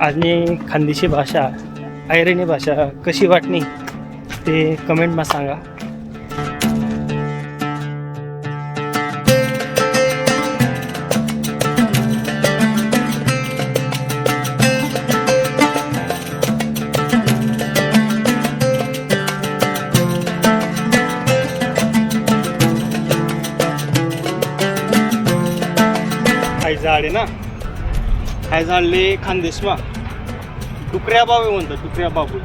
आणि खानदेशी भाषा ऐरणी भाषा कशी वाटणी ते कमेंटमा सांगा. हाय झाड आहे ना, हाय झाडले खानदेशमा डुकऱ्या बाबू म्हणतात. डुकऱ्या बाबू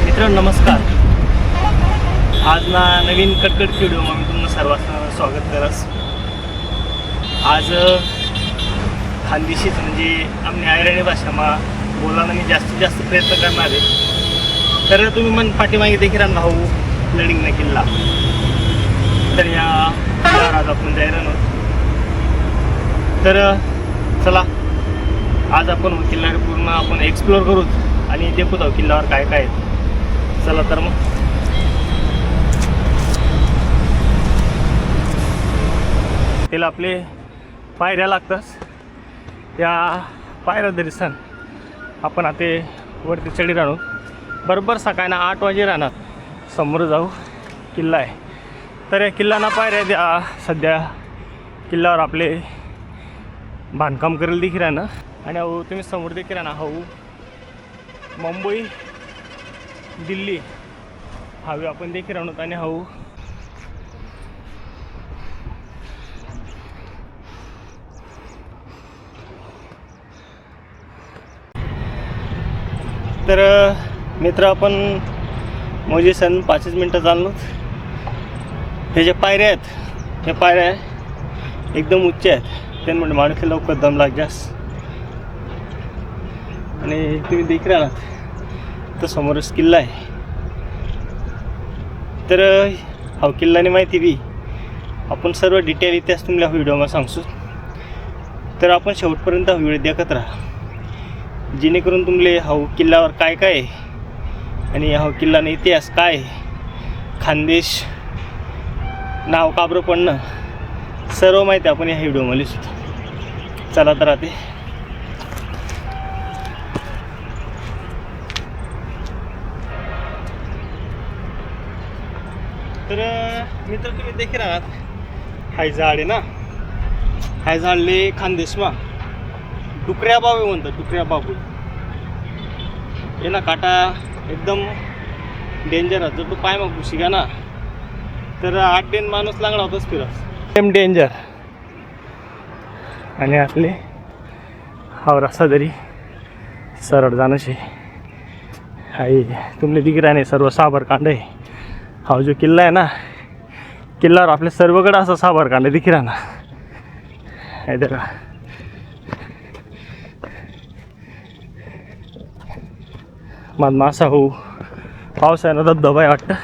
मित्रांनो नमस्कार. आज ना नवीन कटकट व्हिडिओमा मी तुम्हाला सर्वांचं स्वागत करस. आज खानदेशीच म्हणजे आम्ही ऐरणी भाषामा बोलायला मी जास्तीत जास्त प्रयत्न करणार आहे. तर तुम्ही मन पाठीमागे देखील भाऊ लडिंग न किल्ला, तर या आज आपण जायला नव्हतं. तर चला आज आपण किल्ला पूर्ण आपण एक्सप्लोअर करू आणि देखू जाऊ किल्ल्यावर काय काय आहे. चला तर मग त्याला आपले पायऱ्या लागतात. त्या पायऱ्या दर्शन आपण आता वरती चढी राहू. बरोबर सकाळी 8 वाजे राहणार समोर जाऊ किल्ला आहे. तर या किल्ल्याना पायऱ्या द्या. सध्या किल्ल्यावर आपले बांधकाम करेल देखील राहणं. आणि अहो तुम्ही समोर देखील राहणार. हो मुंबई दिल्ली हावे आपण देखील राहणार. आणि हो तर मित्र आपण म्हणजे 5 मिनटं चाललो. हे जे पायऱ्या आहेत या पायऱ्या एकदम उच्च आहेत. त्यामुळे माणूस लवकर दम लागजास. आणि तुम्ही देख राहिलात तर समोरच किल्ला आहे. तर हा किल्ल्याने माहिती बी आपण सर्व डिटेल इतिहास तुम्हाला व्हिडिओमध्ये सांगतो. तर आपण शेवटपर्यंत हा व्हिडिओ देखत राहा, जेणेकरून तुमले हा किल्ल्यावर काय काय आहे आणि हा किल्ल्याने इतिहास काय, खानदेश नाव काबरं पडणं सर्व माहिती आपण या व्हिडिओमध्ये सुद्धा. चला तर राहते. तर मित्र तुम्ही देखील राहणार. हाय झाड आहे ना, हाय झाडले खानदेशमा डुकऱ्या बाबू म्हणतात. डुकऱ्या बाबू हे ना काटा एकदम डेंजर. जर तो पाय मग घुशी गा ना तर 8 दिन माणूस लागला होताच फिरस. एकदम डेंजर. आणि आपले हा रस्ता तरी सरळ जाणंशे हाय. तुमले दिगरा नाही सर्व साबरकांड आहे. हा जो किल्ला आहे ना, किल्ल्यावर आपल्या सर्वकडे असं साबरकांड दिखी राहणार आहे. तर मासा हो पावसाळ्यानं धबधबा आहे वाटतं.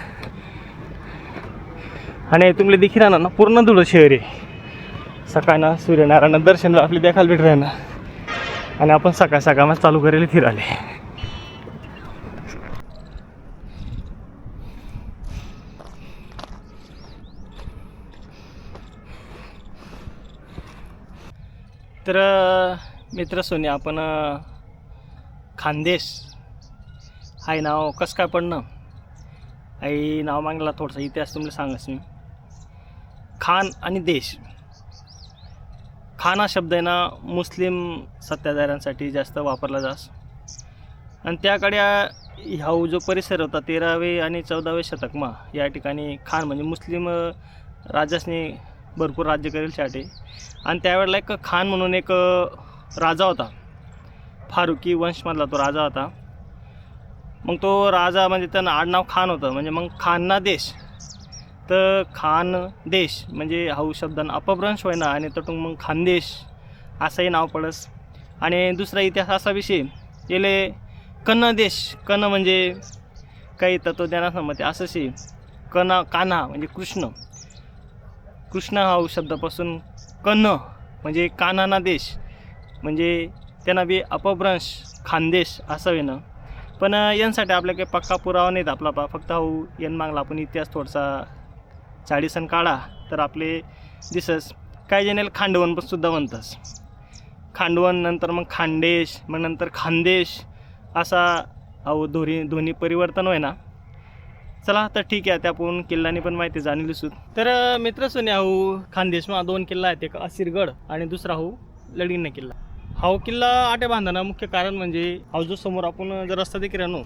आणि तुमले देखील राहणार ना पूर्ण धुळं शहर आहे. सकाळना सूर्यनारायण दर्शनला आपले देखायला भेट राहणार. आणि आपण सकाळ सकाळ चालू करेल फिरायला. तर मित्र सोनी आपण खानदेश हाय नाव कसं काय पडणं आई नाव मागला. थोडासा इतिहास तुम्हाला सांगास मी. खान आणि देश. खान हा शब्द आहे ना मुस्लिम सत्ताधाऱ्यांसाठी जास्त वापरला जास. आणि त्याकडे हा जो परिसर होता 13वे आणि 14वे शतकमा या ठिकाणी खान म्हणजे मुस्लिम राजासने भरपूर राज्य करेल साठी. आणि त्यावेळेला एक खान म्हणून एक राजा होता. फारुकी वंशमधला तो राजा होता. मग तो राजा म्हणजे त्यांना आडनाव खान होतं. म्हणजे मग खानना देश. तर खान देश म्हणजे हा शब्दांना अपभ्रंश होय ना. आणि तटून मग खानदेश असंही नाव पडस. आणि दुसरा इतिहास असा विषय गेले कन्न देश. कन्न म्हणजे काही तत्वज्ञानासंमते असंशी. कान्हा म्हणजे कृष्ण. कृष्ण हा शब्दापासून कन्न म्हणजे कानाना देश, म्हणजे त्यांना बी अपभ्रंश खानदेश असं आहे ना. पण यांसाठी आपल्या काही पक्का पुरावा नाहीत आपला फक्त हो यन मागला आपण इतिहास थोडासा 40 काढा तर आपले दिसस. काही जणाला खांडवण पण सुद्धा म्हणतात. खांडवण नंतर मग खानदेश, मग नंतर खानदेश असा अहो दोन्ही परिवर्तन होय ना. चला तर ठीक आहे, त्या आपण किल्ल्याने पण माहिती जाणली सुद्धा. तर मित्र सुने अहो खानदेशमा 2 किल्ला आहेत, एक असिरगड आणि दुसरा हो लढिंगना किल्ला. हा किल्ला आटे बांधणं मुख्य कारण म्हणजे हा जो समोर आपण जर रस्ता देखील राहणो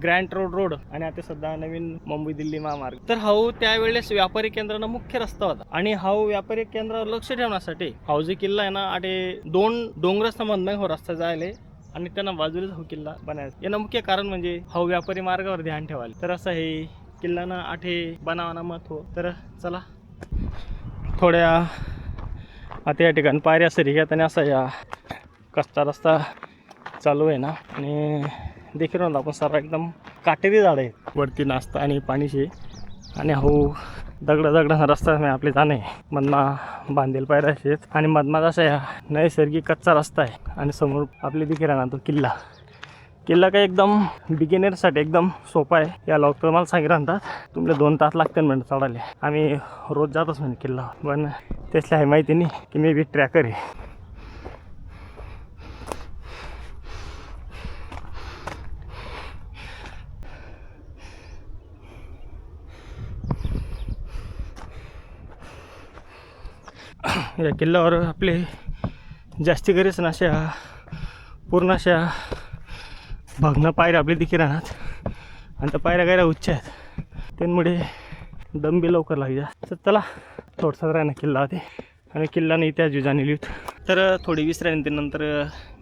ग्रँड रोड आणि आता सध्या नवीन मुंबई दिल्ली महामार्ग. तर हा त्यावेळेस व्यापारी केंद्रानं मुख्य रस्ता होता आणि हा व्यापारी केंद्रावर लक्ष ठेवण्यासाठी हा जो किल्ला आहे ना आटे 2 डोंगरस्थांमधनं हो रस्ता जायले आणि त्यांना बाजूलाच हा किल्ला बनायचा. यानं मुख्य कारण म्हणजे हा व्यापारी मार्गावर ध्यान ठेवायला. तर असं हे किल्लानं आठे बनावाना मत हो. तर चला थोड्या आता या ठिकाणी पायऱ्या सरी घ्यात आणि असा या कच्चा रस्ता चालू आहे ना. आणि देखील आपण सारा एकदम काटेरी झाड आहे वरती नाचता आणि पाणीशी आणि हो दगडाचा रस्ता नाही आपले जाणे मधमा बांधेल पायऱ्या आहेत आणि मधमात असा या नैसर्गिक कच्चा रस्ता आहे आणि समोर आपले देखील राहणार तो किल्ला काही एकदम बिगिनरसाठी एकदम सोपा आहे. या लवकर मला सांगितलं राहतात तुमले 2 तास लागते म्हणजे चढायला. आम्ही रोज जातच म्हणजे किल्ला, पण त्यातल्या हे माहिती नाही की मी बी ट्रॅकर आहे. या किल्ल्यावर आपले जास्ती गरज ना अशा पूर्ण अशा भग्न पायऱ्या आपले देखील राहणार आणि त्या पायऱ्या गायऱ्या उच्च आहेत त्यामुळे दम बी लवकर लागतात. तर चला थोडंसं राहणं किल्ला होते आणि किल्ल्याने इतिहास जुजाने लिहित. तर थोडी विसरायनंतर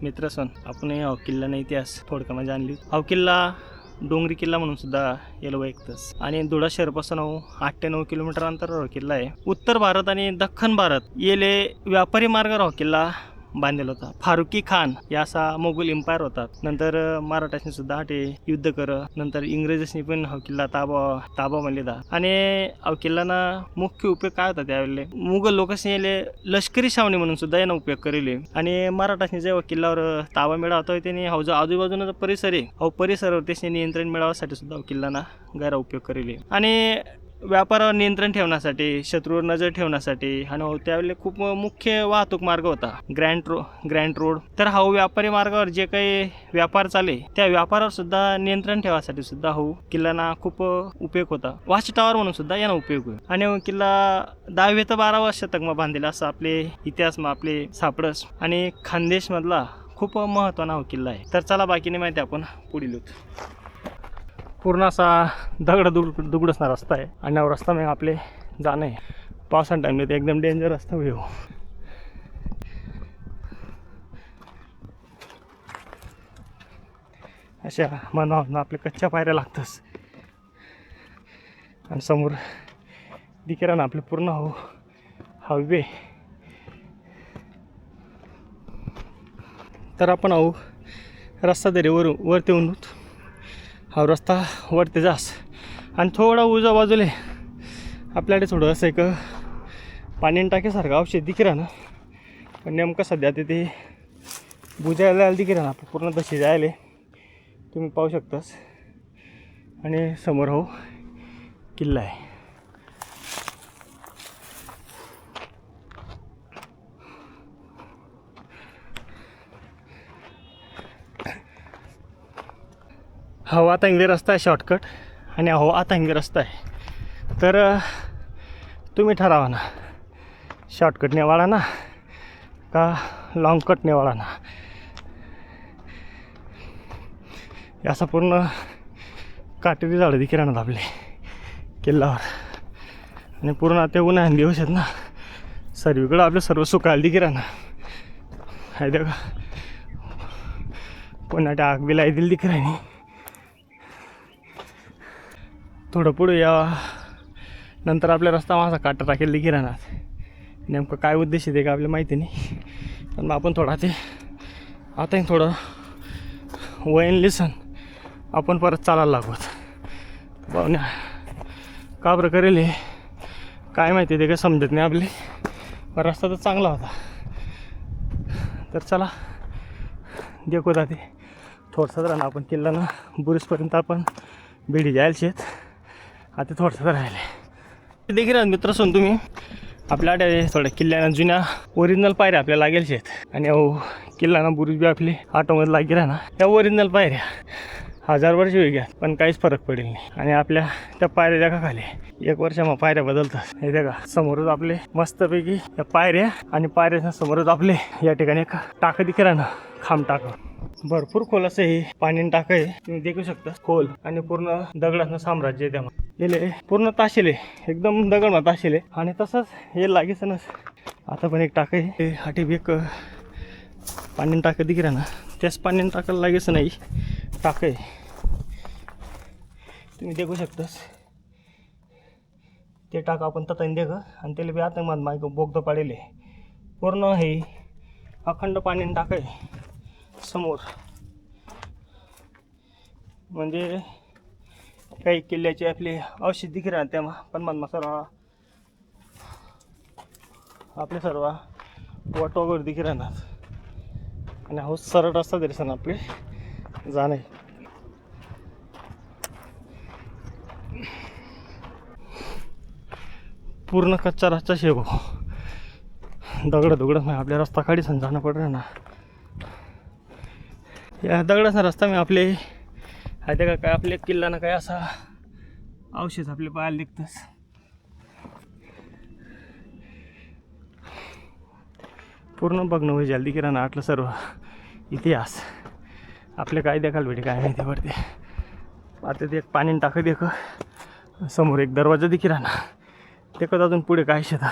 मित्र सण आपण हा किल्ल्याने इतिहास थोडक्यामध्ये जाणली. हा किल्ला डोंगरी किल्ला म्हणून सुद्धा याला ओळखतस आणि धुळा शहरापासून 8 ते 9 किलोमीटर अंतरावर किल्ला आहे. उत्तर भारत आणि दख्खन भारत येले व्यापारी मार्गावर हा किल्ला बांधलेला होता. फारुकी खान या असा मोगल एम्पायर होता. नंतर मराठाशी सुद्धा ते युद्ध कर, नंतर इंग्रजांनी पण हा किल्ला ताबा म्हणलेला आणि हा किल्लाना मुख्य उपयोग काय होता त्यावेळेला मुघल लोकांनी लष्करी छावणी म्हणून सुद्धा यानं उपयोग करेले आणि मराठाशी जेव्हा किल्ल्यावर ताबा मिळवता त्यांनी हा जो आजूबाजूचा परिसर आहे हा परिसरावर त्याचे नियंत्रण मिळवण्यासाठी सुद्धा किल्लाना गैर उपयोग करेले आणि व्यापारावर नियंत्रण ठेवण्यासाठी, शत्रूवर नजर ठेवण्यासाठी आणि त्यावेळेला खूप मुख्य वाहतूक मार्ग होता ग्रँड रोड. तर हा व्यापारी मार्गावर जे काही व्यापार चाले त्या व्यापारावर सुद्धा नियंत्रण ठेवण्यासाठी सुद्धा हा किल्लाना खूप उपयोग होता. वॉच टावर म्हणून सुद्धा यानं उपयोग होईल आणि किल्ला 10वे ते 12व्या शतकमा बांधलेला असं आपले इतिहासमा आपले सापडस आणि खानदेश मधला खूप महत्त्वाचा हा किल्ला आहे. तर चला बाकीने माहिती आपण पुढील पूर्ण असा दगड असणार रस्ता आहे आणि रस्ता मग आपले जाणं आहे. पावसाच्या टाईमला ते एकदम डेंजर रस्ता होईल. अशा मनावर आपले कच्च्या पायऱ्या लागतच आणि समोर दिकेरा ना आपले पूर्ण हायवे. तर आपण रस्ता तरी वरती येऊन हा रस्ता वरती जास आणि थोडा उजव्या बाजूला आपल्याकडे थोडं असं एक पाणी टाकीसारखं औषध दिकी राहणं पण नेमकं सध्या ते बुजायला दिकी राहणं आपलं पूर्ण तशी जायला तुम्ही पाहू शकतास आणि समोर किल्ला आहे. आता इंग्रजी रस्ता आहे शॉर्टकट आणि आता इंग्रजी रस्ता आहे. तर तुम्ही ठरावा ना शॉर्टकट नेवाळा ना का लॉंग कट नेवाळा ना. असं पूर्ण काटेरी झाडं देखील राहणार आपले किल्ल्यावर आणि पूर्ण आता उन्हाळ्यात दिवस आहेत ना सर्वीकडं आपलं सर्व सुकायला देखील राहणार आहे. ते पुन्हा आग बी लायतील देखील राहिनी. थोडं पुढे या नंतर आपल्या रस्ता माझा काटा टाकेल देखील राहणार. नेमकं काय उद्देश आहे ते का आपल्याला माहिती नाही पण मग आपण थोडा ते आता थोडं वयन लिसन आपण परत चालायला लागूत. पाहुण्या का बरं करेल काय माहिती ते काय समजत नाही आपले, पण रस्ता तर चांगला होता. तर चला देखो जाते थोडंसं राहणं आपण किल्ला ना बुरुजपर्यंत आपण भेटी जायला शेत. आता थोडंसं राहिले देखील मित्र असून तुम्ही आपल्या थोड्या किल्ल्यानं जुन्या ओरिजिनल पायऱ्या आपल्याला लागेल शेत. आणि किल्ला ना बुरुज बी आपली ऑटोमध्ये लागे ना त्या ओरिजिनल पायऱ्या 1000 वर्ष वेगळ्या पण काहीच फरक पडेल नाही. आणि आपल्या त्या पायऱ्या का खाली 1 वर्ष मग पायऱ्या बदलतात. हे त्या का समोरच आपले मस्तपैकी त्या पायऱ्या आणि पायऱ्याच्या समोरच आपले या ठिकाणी एक टाकं दिखे ना खांब टाकं. भरपूर खोल असं हे पाणी टाकं आहे, तुम्ही देखू शकता. खोल आणि पूर्ण दगडाचं साम्राज्य आहे त्यामध्ये पूर्ण ताशेले एकदम दगड ताशेले. आणि तसंच हे लागेच ना आता पण एक टाकं आहे हाटी बी एक पाणी टाकं दिखे ना त्याच पाणी टाकायला लागेच नाही टाकं आहे तुम्ही देखू शकतास. ते टाकं आपण तताने देख आणि त्याला बी आता मग माग बोगदं पाडेले पूर्ण हे अखंड पाणी टाकं आहे समोर. म्हणजे काही किल्ल्याचे आपले अवशेष दिखे राहते तेव्हा पण मग सर्व आपले सर्व वाट वगैरे दिखे राहणार. आणि हा सरळ रस्ता तरी सण आपले जाणे. पूर्ण कच्चा रस्ता शेव दगड आपल्या रस्ता काढी सण जाणं पडलं ना. या दगडाचा रस्ता मी आपले आहे का काय आपले किल्ल्यानं काय असा अवशेष आपले पाहायला दिसतंच. पूर्ण बघणं होईल जल्दी किराणा आटलं सर्व इतिहास आपले काय देखाल भेटे काय माहिती पडते. आता ते एक पाणी टाकत देख समोर एक दरवाजा दिखी राहणार देखत अजून पुढे काय शेता.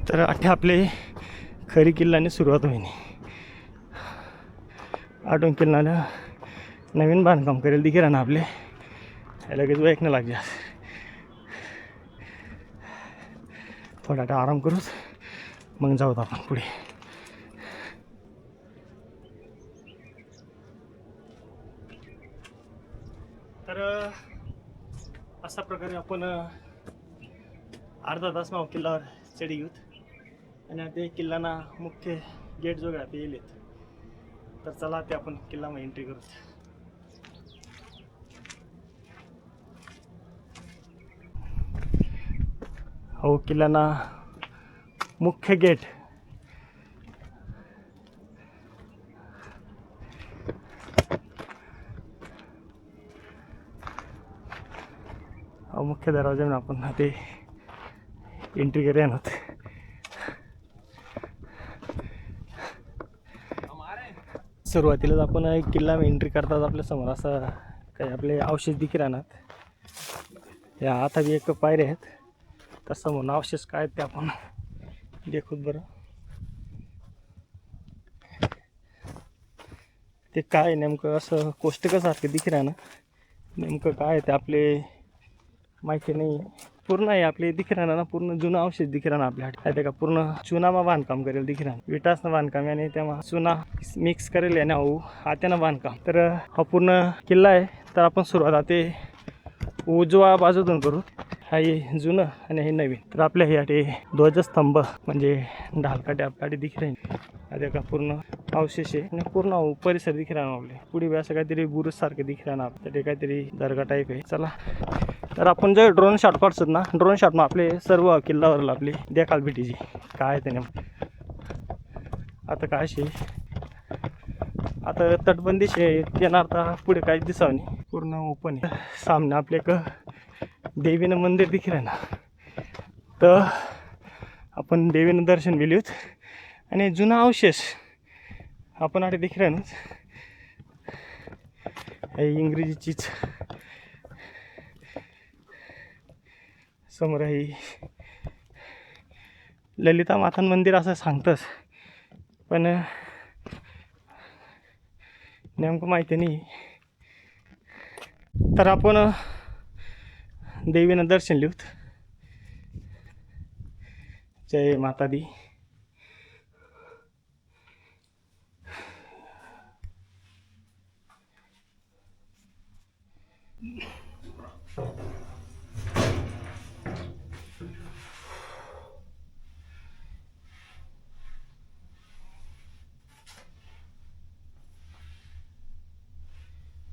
तर अठ्ठे आपले खरी किल्ल्याने सुरुवात होईन. आठवून किल्ल्याला नवीन बांधकाम करेल दिखे राहणार आपले लगेच ऐकणं लागल्या. थोडा आराम करूच मग जाऊत आपण पुढे. तर अशा प्रकारे आपण अर्धा तास मग किल्ल्यावर चढी घेऊत. आणि ते किल्ल्याना मुख्य गेट जो आहे ते येईल. तर चला ते आपण किल्ल्यामध्ये एंट्री करू. हो किल्ल्याना मुख्य गेट मुख्य दरवाजा आपण ते एंट्री करूया ना. सुरुवातीलाच आपण एक किल्ला एंट्री करतात आपल्या समोर असं काही आपले अवशेष दिखे राहणार. या आता बी एक पायऱ्या आहेत तसं म्हणून अवशेष काय ते आपण देखूत. बरं ते काय नेमकं असं कोष्टकासारखं दिखे राहणार नेमकं काय ते आपले माहिती नाही. पूर्ण आहे आपले दिखे राहणार ना पूर्ण जुनं अवशेष दिखे राहणार आपल्या हाती का पूर्ण चुनामा बांधकाम करेल दिखे राहणार विटासनं बांधकाम आणि तेव्हा चुना मिक्स करेल आहे ना हात्यानं बांधकाम. तर हा पूर्ण किल्ला आहे. तर आपण सुरुवात ते उजवा बाजूतून करू. हा हे जुनं आणि हे नवीन. तर आपल्या ह्यासाठी ध्वजस्तंभ म्हणजे ढालकाटे आपल्याकडे दिखे राहील. आता का पूर्ण अवशेष आहे आणि पूर्ण परिसर दिखे राहणार आपले पुढे बी असं काहीतरी बुरुज सारखे दिखे राहणार ते काहीतरी दर्गा टाईप आहे. चला तर आपण जे ड्रोन शॉट काढतात ना ड्रोन शॉट मग आपले सर्व किल्ल्यावरील आपली देखाल भेटीची काय ते नेमकं. आता काय शे आता तटबंदी शे येणार तर पुढे काहीच दिसावं नाही पूर्ण ओपन आहे. सामने आपले एक देवीनं मंदिर दिखे राहणार. तर आपण देवीनं दर्शन गेलोत आणि जुना अवशेष आपण आता दिखे राहणार इंग्रजीचीच समोर आहे ललिता माता मंदिर असं सांगतंच पण नेमकं माहिती नाही. तर आपण देवीनं दर्शन लिहूत. जय माता दी.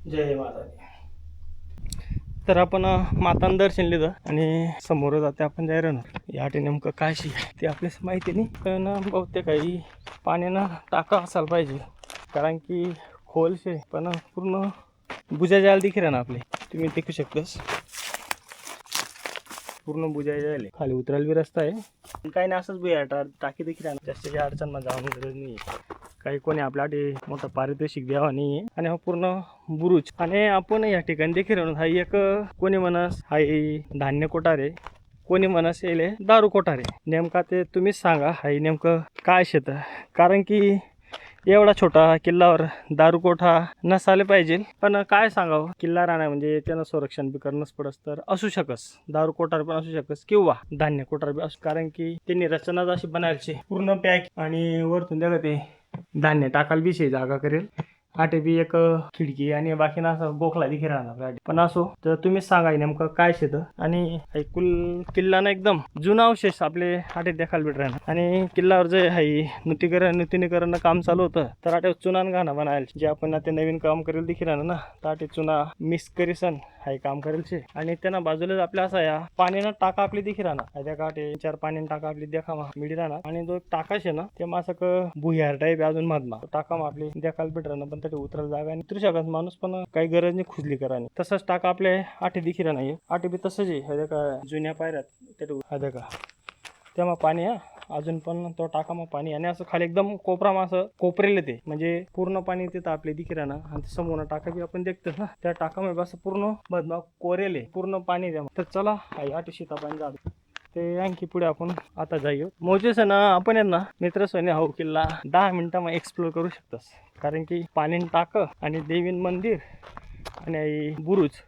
जय माता दी. तर आपण मातांना दर्शन लिहिलं आणि समोर जाते आपण जायला ना याटे नेमकं काय शी ते आपल्याला माहिती नाही, पण बहुतेक काही पाण्यानं टाका असायला पाहिजे, कारण की खोलशे पण पूर्ण बुजा जायला दिखे ना आपले. तुम्ही देखू शकतास पूर्ण बुजाय जायले. खाली उतरायला बी रस्ता आहे, काही नाही असंच बुया टाकी देखील राहणार. जास्त अडचण मध्ये जाऊन गरज नाही. काही कोणी आपल्यासाठी मोठं पारितोषिक द्यावा नाही. आणि हा पूर्ण बुरुज. आणि आपण या ठिकाणी देखील राहून हा एक कोणी म्हणस हा धान्य कोठारे, कोणी म्हणस येले दारू कोठारे. नेमका ते तुम्हीच सांगा हा नेमकं काय शेत, कारण की एवढा छोटा किल्ल्यावर दारू कोठा नसायला पाहिजे. पण काय सांगावं, किल्ला राहणार म्हणजे त्यानं संरक्षण बी करणंच पडस, तर असू शकस दारू कोठार पण असू शकस किंवा धान्य कोठार बी असू, कारण की त्यांनी रचनाच अशी बनायची पूर्ण पॅक आणि वरतून द्या ते धान्य टाकाल बी जागा करेल. आटे बी एक खिडकी आणि बाकी ना असं बोखला दिखे राहणार. पण असो तर तुम्हीच सांगा नेमकं काय शेत. आणि ऐकूल किल्ला ना एकदम जुना अवशेष आपले आटे देखायला भेट राहणार. आणि किल्ल्यावर जे आहे नूतनीकरण काम चालू होतं, तर आटे चुनान गाणं बनायला जे आपण ते नवीन काम करेल दिखे राहणार ना, तर आटे चुना मिक्स करीसन हाय काम करेल शे. आणि त्यांना बाजूला आपल्या असा या पाण्यानं टाका आपली दिखे राहणार. त्या काटे 4 पाण्यानं टाका आपली देखा मिळी राहणार. आणि जो टाका शे ना ते मासक भुयार टाईप अजून मधमा टाका आपली देखायला भेट राहणार. पण त्याची उतरायला जागा आणि उतरू शकत माणूस, पण काही गरज नाही खुजली करानी. तसंच टाका आपले आटे दिखे राहणार. आटे बी तसंच आहे का जुन्या पायऱ्यात त्या का तेव्हा पाणी अजून पण तो टाका मग पाणी. आणि असं खाली एकदम कोपरा मा असं कोपरेल ते म्हणजे पूर्ण पाणी तिथं आपले दिखे राहणार. आणि समोर टाका बी आपण देखतो ना, त्या टाकामध्ये असं पूर्ण बदमा कोरेले पूर्ण पाणी द्या. तर चला आटे शीता पाणी जातो ते आणखी पुढे आपण आता जाईयो. मोजेस ना आपण यांना मित्रसोने हा किल्ला 10 मिनिटांमध्ये एक्सप्लोर करू शकतोस, कारण की पाणी टाक आणि देवीन मंदिर आणि बुरुज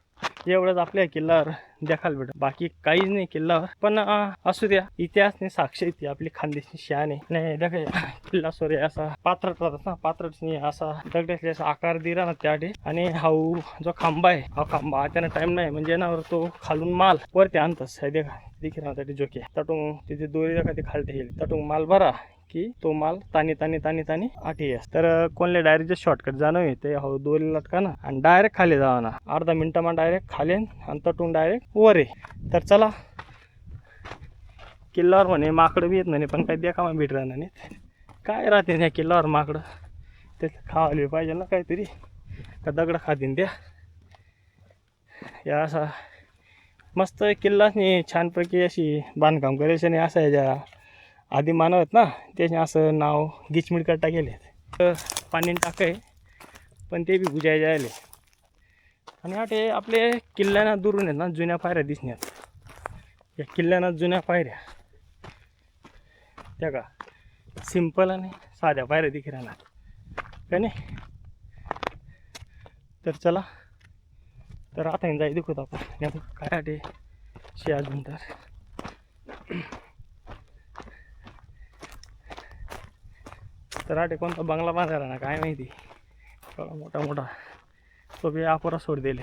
एवढंच आपल्या किल्ल्यावर देखायला भेटत, बाकी काहीच नाही किल्ल्यावर. पण असू द्या, इतिहास नाही साक्ष येते आपली खानदेशी शान आहे. नाही देखा किल्ला सोरे असा पात्रट राहतात ना, पात्रट नाही असा दगडाचे असा आकार दिला ना त्या. आणि हाऊ जो खांबा आहे हा खांबा त्यानं टाइम नाही म्हणजे ना तो खालून माल वरती आणतस. हे देखा दिखे ना त्या जोके तटून तिथे दोरी देखा ते खालते येईल तटून माल भरा की तो माल तानी तानी तानी तानी आठी येस. तर कोणले डायरेक्ट शॉर्टकट जाणं येते हो दोरी लटका ना आणि डायरेक्ट खाली जावा ना. अर्धा मिनिटाમાં डायरेक्ट खाली आणि तटून डायरेक्ट वर आहे. तर चला किल्ल्यावर म्हणे माकडं बी येत म्हणे, पण काही देखावा भेट राहणार नाही. काय राहते त्या किल्ल्यावर माकडं, ते खावायला पाहिजे ना काहीतरी, का दगड खातीन त्या. या असा मस्त किल्लाच नाही छानपैकी अशी बांधकाम करायचं नाही. असं याच्या आधी मानव आहेत ना त्याने असं नाव गिचमिड करता गेले. तर पाणी टाक आहे पण ते बी बुजाय जायले. आणि आटे आपले किल्ल्याना दुरून आहेत ना जुन्या पायऱ्या दिसण्यात. या किल्ल्याना जुन्या पायऱ्या त्या का सिंपल आणि साध्या पायऱ्या दिखे राहणार का नाही. तर चला तर आता जाई दिखत आपण काय आटे शे अजून. तर आटे कोणता बंगला बांधायला ना काय माहिती, मोठा मोठा तो बी आपोरा सोड दिले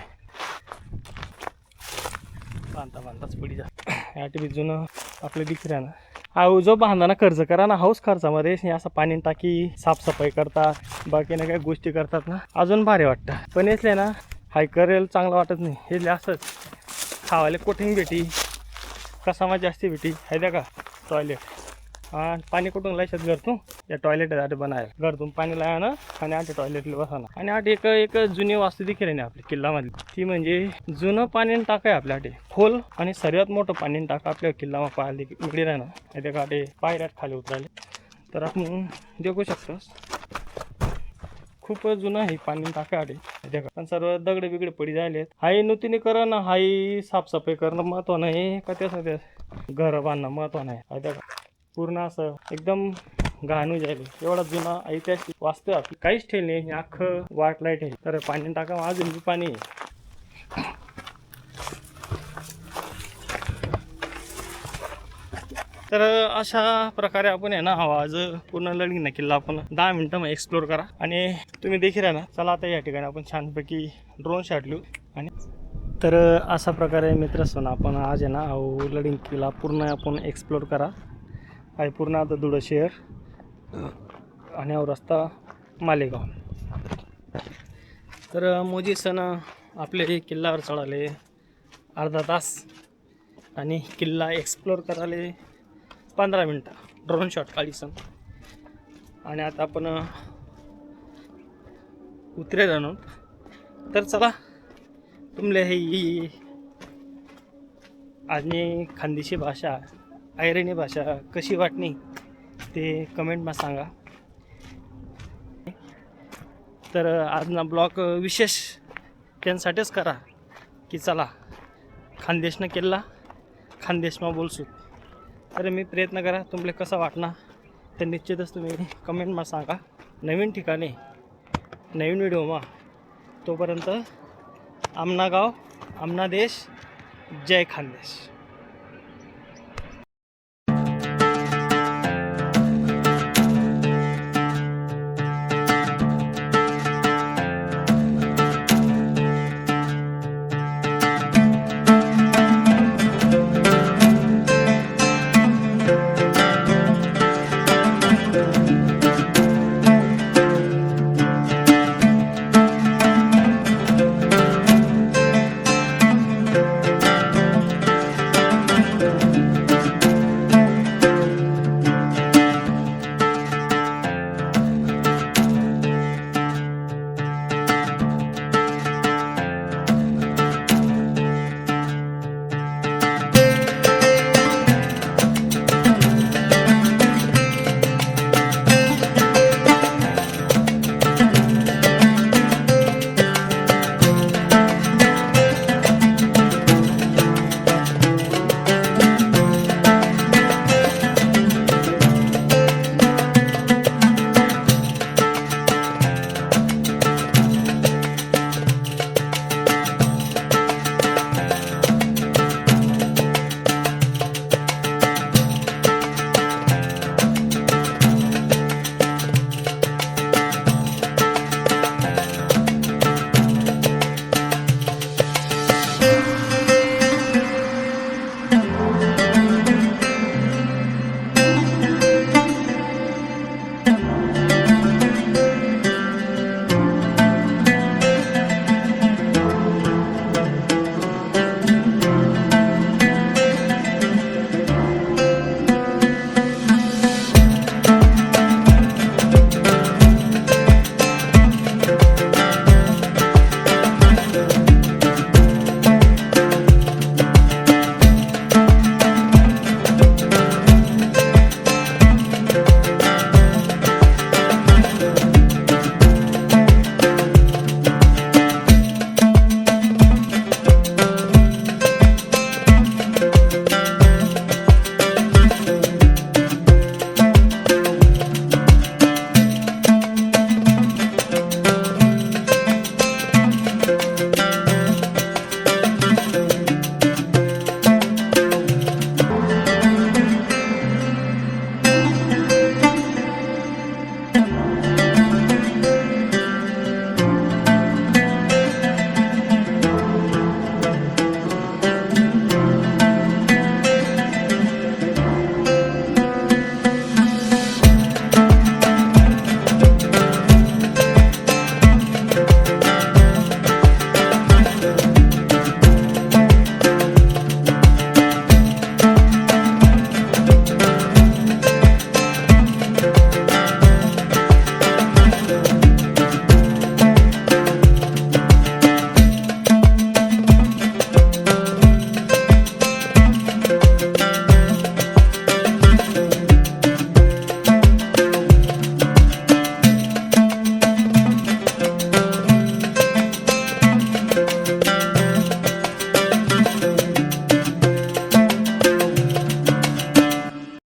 बांधता बांधताच पडी जात. आटे बी जुनं आपलं दिखे राहणार. हा जो बांधताना खर्च करा ना हाऊस खर्चामध्ये असं पाणी टाकी साफसफाई करतात बाकी ना काही गोष्टी करतात ना अजून भारी वाटतं. पण येतले ना हाय करेल चांगलं वाटत नाही. हे असंच खावायला कोठीन भेटी कसा जास्ती भेटी आहे द्या का टॉयलेट आणि पाणी कुठून लायशात घरतून या टॉयलेट आटे बनायला घरतून पाणी लाया ना आणि आटे टॉयलेटला बसा ना. आणि आटे एक जुनी वास्तू दिखेल नाही आपल्या किल्ल्यामधली, ती म्हणजे जुनं पाणी टाका आहे आपल्या आटे खोल आणि सर्वात मोठं पाणी टाका आपल्या किल्ल्यामध्ये पाहायला इकडे राहणार. त्या काटे पायऱ्यात खाली उतरायले तर आपण देखू शकतो. खूप जुनं आहे पाणी टाका आटे देखा. पण सर्व दगडे बिगडे पडी जायले. हाई नूतनीकरण हाई साफसफाई करणं महत्त्वानं आहे का त्यासाठी घर बांधणं महत्त्वानं आहे. त्या पूर्ण असं एकदम घाणू जाईल एवढा जुना ऐतिहासिक वास्तू आपली काहीच ठेल नाही. अख्खं वाट लाईट आहे तर पाणी टाका अजून बी पाणी. तर अशा प्रकारे आपण आहे ना आवाज पूर्ण लढीना किल्ला आपण 10 मिनिटांमध्ये एक्सप्लोर करा. आणि तुम्ही देखील आहे ना. चला आता या ठिकाणी आपण छानपैकी ड्रोन शॉट लिहू. आणि तर अशा प्रकारे मित्रसोन आपण आज आहे ना लढीन किल्ला पूर्ण आपण एक्सप्लोर करा. आहे पूर्ण आता धुळं शहर आणि रस्ता मालेगाव. तर मोजी सण आपले किल्ल्यावर चढाले अर्धा तास आणि किल्ला एक्सप्लोर करायला 15 मिनटं ड्रोन शॉट काढी सण. आणि आता आपण उतरे जाणून. तर चला तुमले ही आजनी खानदेशी भाषा आयरणी भाषा कशी वाटणी ते कमेंटमा सांगा. तर आजना ब्लॉग विशेष त्यांसाठीच करा की चला खानदेशनं किल्ला खानदेशमा बोलसू. तर मी प्रयत्न करा तुमले कसा वाटणार तर निश्चितच तुम्ही कमेंटमा सांगा. नवीन ठिकाणी नवीन व्हिडिओमा. तोपर्यंत आमना गाव आमना देश जय खानदेश.